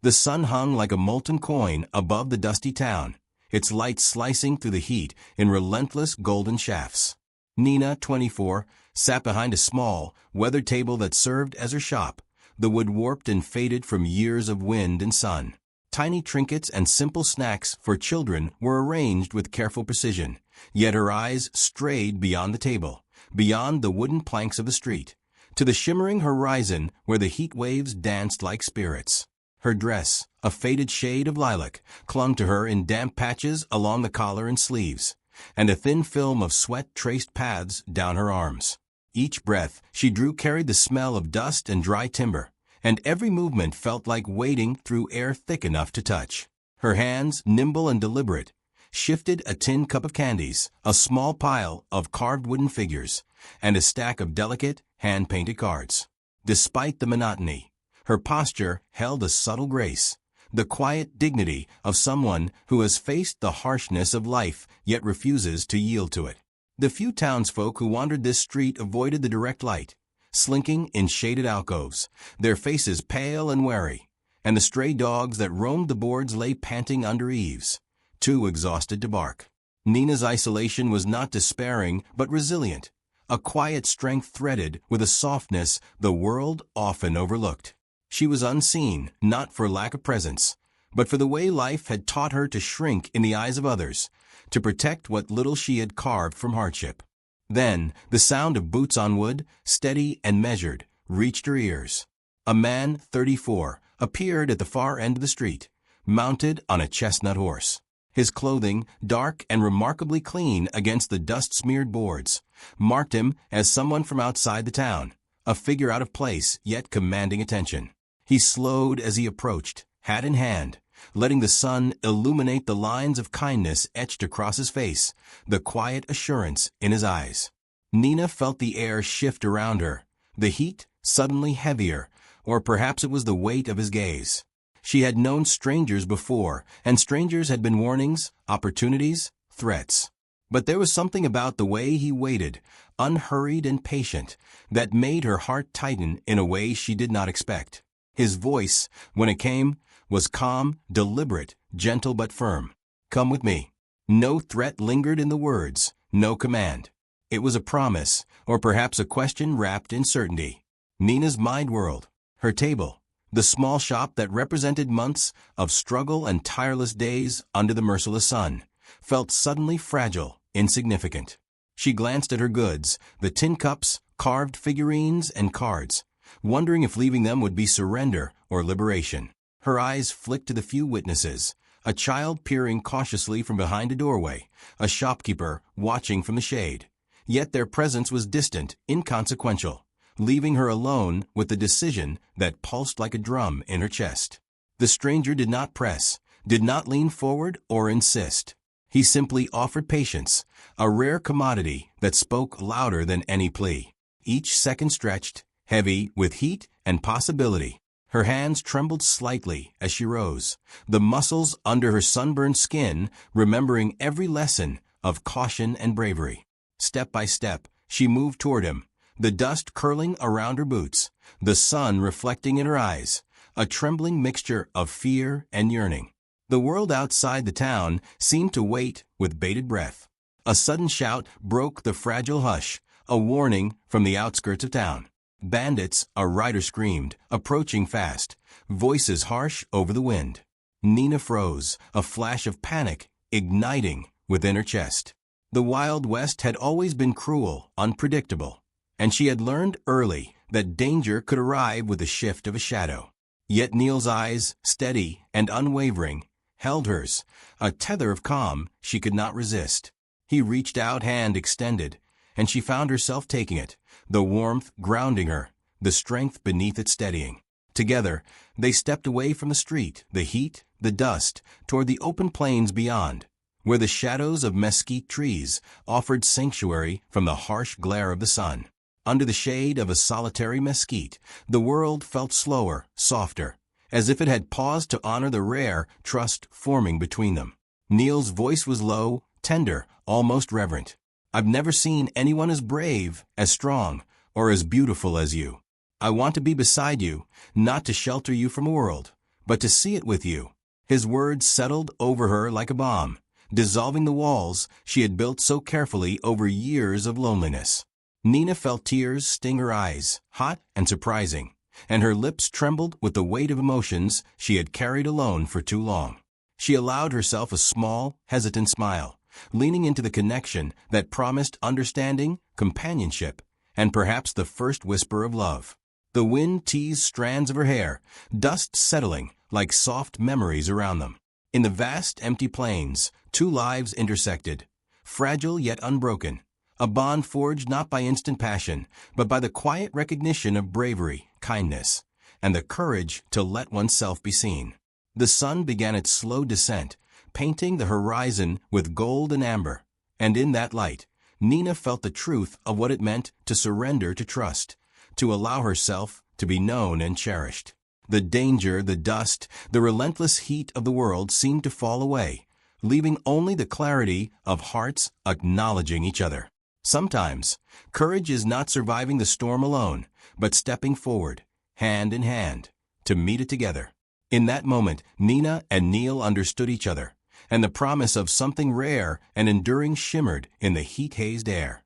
The sun hung like a molten coin above the dusty town, its light slicing through the heat in relentless golden shafts. Nina, 24, sat behind a small, weathered table that served as her shop, the wood warped and faded from years of wind and sun. Tiny trinkets and simple snacks for children were arranged with careful precision, yet her eyes strayed beyond the table, beyond the wooden planks of the street, to the shimmering horizon where the heat waves danced like spirits. Her dress, a faded shade of lilac, clung to her in damp patches along the collar and sleeves, and a thin film of sweat traced paths down her arms. Each breath she drew carried the smell of dust and dry timber, and every movement felt like wading through air thick enough to touch. Her hands, nimble and deliberate, shifted a tin cup of candies, a small pile of carved wooden figures, and a stack of delicate, hand-painted cards. Despite the monotony, her posture held a subtle grace, the quiet dignity of someone who has faced the harshness of life yet refuses to yield to it. The few townsfolk who wandered this street avoided the direct light, slinking in shaded alcoves, their faces pale and wary, and the stray dogs that roamed the boards lay panting under eaves, too exhausted to bark. Nina's isolation was not despairing but resilient, a quiet strength threaded with a softness the world often overlooked. She was unseen, not for lack of presence, but for the way life had taught her to shrink in the eyes of others, to protect what little she had carved from hardship. Then, the sound of boots on wood, steady and measured, reached her ears. A man, 34, appeared at the far end of the street, mounted on a chestnut horse. His clothing, dark and remarkably clean against the dust-smeared boards, marked him as someone from outside the town, a figure out of place yet commanding attention. He slowed as he approached, hat in hand, letting the sun illuminate the lines of kindness etched across his face, the quiet assurance in his eyes. Nina felt the air shift around her, the heat suddenly heavier, or perhaps it was the weight of his gaze. She had known strangers before, and strangers had been warnings, opportunities, threats. But there was something about the way he waited, unhurried and patient, that made her heart tighten in a way she did not expect. His voice, when it came, was calm, deliberate, gentle but firm. "Come with me." No threat lingered in the words, no command. It was a promise, or perhaps a question wrapped in certainty. Nina's mind whirled. Her table, the small shop that represented months of struggle and tireless days under the merciless sun, felt suddenly fragile, insignificant. She glanced at her goods, the tin cups, carved figurines, and cards, wondering if leaving them would be surrender or liberation. Her eyes flicked to the few witnesses, a child peering cautiously from behind a doorway, a shopkeeper watching from the shade. Yet their presence was distant, inconsequential, leaving her alone with the decision that pulsed like a drum in her chest. The stranger did not press, did not lean forward or insist. He simply offered patience, a rare commodity that spoke louder than any plea. Each second stretched, heavy with heat and possibility. Her hands trembled slightly as she rose, the muscles under her sunburned skin remembering every lesson of caution and bravery. Step by step, she moved toward him, the dust curling around her boots, the sun reflecting in her eyes, a trembling mixture of fear and yearning. The world outside the town seemed to wait with bated breath. A sudden shout broke the fragile hush, a warning from the outskirts of town. "Bandits," a rider screamed, approaching fast, voices harsh over the wind. Nina froze, a flash of panic igniting within her chest. The Wild West had always been cruel, unpredictable, and she had learned early that danger could arrive with the shift of a shadow. Yet Neil's eyes, steady and unwavering, held hers, a tether of calm she could not resist. He reached out, hand extended, and she found herself taking it, the warmth grounding her, the strength beneath it steadying. Together, they stepped away from the street, the heat, the dust, toward the open plains beyond, where the shadows of mesquite trees offered sanctuary from the harsh glare of the sun. Under the shade of a solitary mesquite, the world felt slower, softer, as if it had paused to honor the rare trust forming between them. Neil's voice was low, tender, almost reverent. "I've never seen anyone as brave, as strong, or as beautiful as you. I want to be beside you, not to shelter you from a world, but to see it with you. His words settled over her like a bomb, dissolving the walls she had built so carefully over years of loneliness. Nina felt tears sting her eyes, hot and surprising, and her lips trembled with the weight of emotions she had carried alone for too long. She allowed herself a small, hesitant smile, leaning into the connection that promised understanding, companionship, and perhaps the first whisper of love. The wind teased strands of her hair, dust settling like soft memories around them. In the vast, empty plains, two lives intersected, fragile yet unbroken, a bond forged not by instant passion, but by the quiet recognition of bravery, kindness, and the courage to let oneself be seen. The sun began its slow descent, painting the horizon with gold and amber, and in that light, Nina felt the truth of what it meant to surrender to trust, to allow herself to be known and cherished. The danger, the dust, the relentless heat of the world seemed to fall away, leaving only the clarity of hearts acknowledging each other. Sometimes, courage is not surviving the storm alone, but stepping forward, hand in hand, to meet it together. In that moment, Nina and Neil understood each other, and the promise of something rare and enduring shimmered in the heat-hazed air.